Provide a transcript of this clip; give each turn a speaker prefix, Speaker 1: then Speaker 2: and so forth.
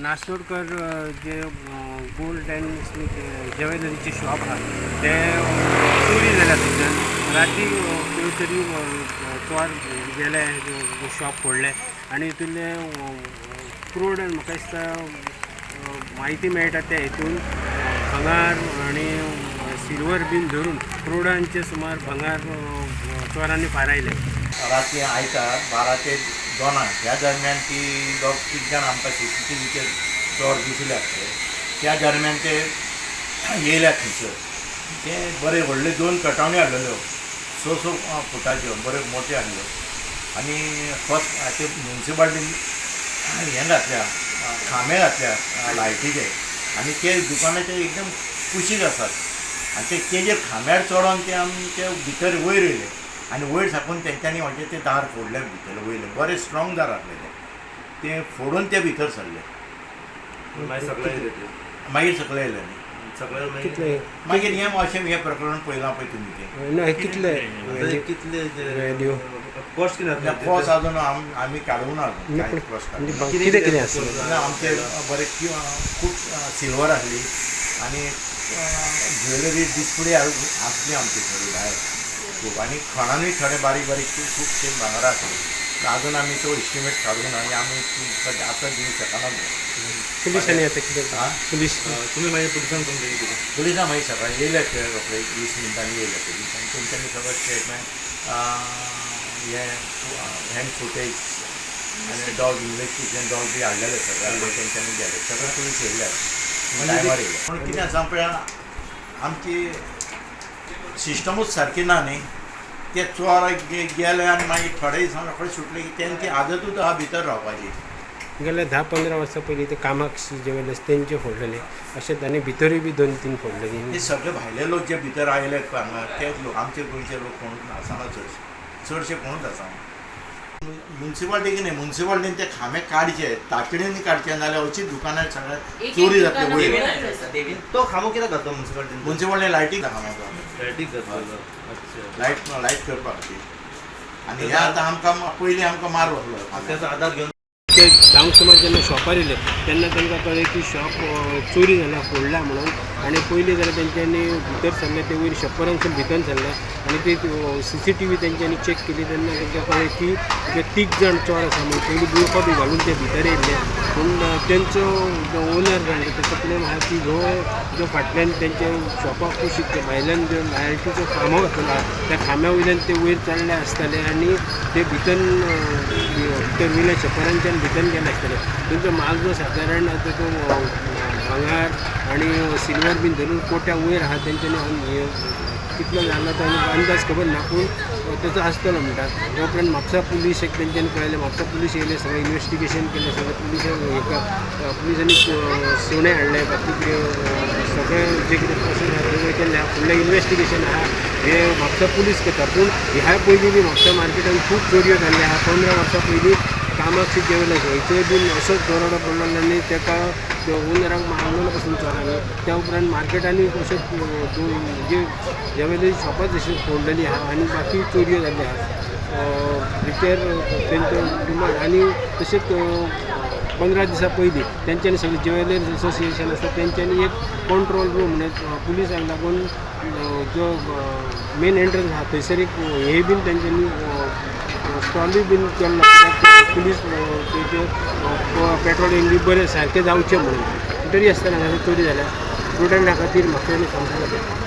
Speaker 1: नासोडकर जे gold and ज्वेलरीचे shop आहात ते चोरी जाल्या थंयच्यान राती खंय तरी चोर गेले शॉप फोडले आनी हितूंतले क्रूड म्हाका दिसता म्हायती मेळटा त्या हितून भंगार आनी सिल्वर बीन धरून क्रोडांचे सुमार भंगार चोरांनी फारायले.
Speaker 2: रात्री आयतार 12 ते 2 ह्या दरम्यान ती 2-3 जाण आमकां CCTVचेर चोर दिसले आसले. त्या दरम्यान ते येयल्यात थंयसर. ते बरे व्हडले 2 कटावणी हाडलेल्यो 6 फुटाच्यो बरे मोठे हाडल्यो आनी फस्ट ते म्युन्सिपाल्टीन हें घातल्या खांबे घातल्या लायटीचे आनी ते दुकानाचे एकदम कुशीक आसात आनी तेजेर खांब्यार चडोन ते आमचे भितर वयर येयले आनी वयर साकून तेंच्यांनी म्हणजे ते दार फोडले भितर वयले बरे स्ट्रॉंग दार आसलेले ते फोडून ते भितर सरले. मागीर सकले येयले न्ही मागीर हें प्रकरण पळयलां पळय तुमी ते
Speaker 1: कितले
Speaker 2: कॉस्ट अजून आमी काडूं ना
Speaker 1: कितें कितें आसलें
Speaker 2: आमचे बरे खूब सिल्वर आसली आनी ज्वेलरी डिस्प्ले आसली आमची थोडी भायर खूब आनी खणानूय थोडे बारीक बारीक खूबशे भांगरां आसली अजून आमी तो एस्टिमेट काडूं ना आनी आमी आतां दिवंक शकना.
Speaker 1: पुलिसांनी आतां कितें पुलीस
Speaker 2: तुमी मागीर पुलिसान कंप्लेन केली पुलिसां मागीर सकाळीं येयले रोखडे 20 मिनटांनी येयले पुलीस आनी तेंच्यांनी सगळें स्टेटमेंट हँड फुटेज आनी डॉग इन्वेस्टिगेशन डॉग बी हाडलेले सगळे तेंच्यांनी गेले सगळे पुलीस येयले टायमार येयले. पूण कितें आसा पळय आमची सिस्टमूच सारकी ना न्ही ते चोर गेले आनी मागीर थोडे दिसां रोखडे सुटले की तेंची आदतूच आहा भितर रावपाची.
Speaker 1: गेल्या 10-15 वर्सां पयलीं ते कामाक्षी ज्वेलर्स तेंचे फोडलेले अशेंच आनी भितरूय बी 2-3 फोडलेली.
Speaker 2: हे सगळे भायले लोक जे भितर आयले हांगा तेच लोक आमचे गोंयचे लोक कोणूच आसना चडशे कोणूच आसना. म्युन्सिपाल्टी कितें म्युन्सिपाल्टीन ते खांबे काडचे तातडीन काडचे नाल्यार अशीच दुकानार सगळ्या चोरी जातले वयर.
Speaker 3: तो खांबो कित्याक घातलो म्युन्सिपाल्टीन?
Speaker 2: म्युन्सिपाल्टीन लायटीक खांबो
Speaker 3: लायटीक घातलो.
Speaker 2: लायट करपाक खातीर आनी हे आतां आमकां पयलीं आमकां मार वतलो
Speaker 3: त्याचा आधार घेवन
Speaker 1: ते गांव समाज जेन्ना शॉपार येयले तेन्ना तांकां कळ्ळें की शॉप चोरी जाल्या फोडला म्हणून आनी पयलीं जाल्यार तेंच्यांनी भितर सरले ते वयर शप्परांसून भितर सरले आनी ती CCTV तेंच्यांनी चॅक केली तेन्ना तांकां कळ्ळें की ते 3 जाण चोर आसा म्हणून पयलीं बुळखो बी घालून ते भितर येयल्ले पूण तेंचो जो ओनर जाणा तेचो क्लेम आहा की जो फाटल्यान तेंचे शॉपाक कुशीक ते भायल्यान जो लायटीचो खांबो घातलो आहा त्या खांब्या वयल्यान ते वयर चडले आसताले आनी ते भितर वयल्या शप्परांच्यान भितर गेले आसतले. तेंचो माल जो सादारण आतां तो भांगार आनी सिल्वर बीन धरून कोट्या वयर आहा तेंच्यांनी कितलो जालो तो अंदाज खबर ना पूण तेचो आसतलो म्हणटात. ते उपरांत म्हापसा पुलीस एक तेंच्यांनी कळयलें म्हापसा पुलीस येयले सगळें इन्वेस्टिगेशन केलें सगळें पुलिसांनी सोणे हाडले बाकी सगळें जे कितें प्रोसेस आहा तें केलें फुडलें इन्वेस्टिगेशन आहा हे म्हापसा पुलीस करता. पूण ह्या पयलीं बी म्हापसा मार्केटान खूब चोरयो जाल्ले आहा. 15 वर्सां पयलीं कामाक्षी ज्वेलर्स थंयचोय बीन असोच दरोडो पडलो आनी तेका ओनराक मारलेलो पासून चोरांनी. त्या उपरांत मार्केटांनी अशें जे ज्वेलरी शॉपां जशी फोडलेली आहा आनी बाकी चोरयो जाल्ली आहा. रिपेर तेंचो डिमांड आनी तशेंच 15 दिसां पयलीं तेंच्यांनी सगळी ज्वेलर्स असोसिएशन आसा तेंच्यांनी एक कंट्रोल रूम म्हणजे पुलिसांक लागून जो मेन एंट्रन्स आहा थंयसर एक हे बीन तेंच्यांनी स्टॉलूय बीन केल्लो पुलीस तेचे पेट्रोलिंग बी बरें सारकें जावचें म्हणून तरी आसतना चोरी जाल्या स्टुडंटा खातीर म्हाका सांगपाक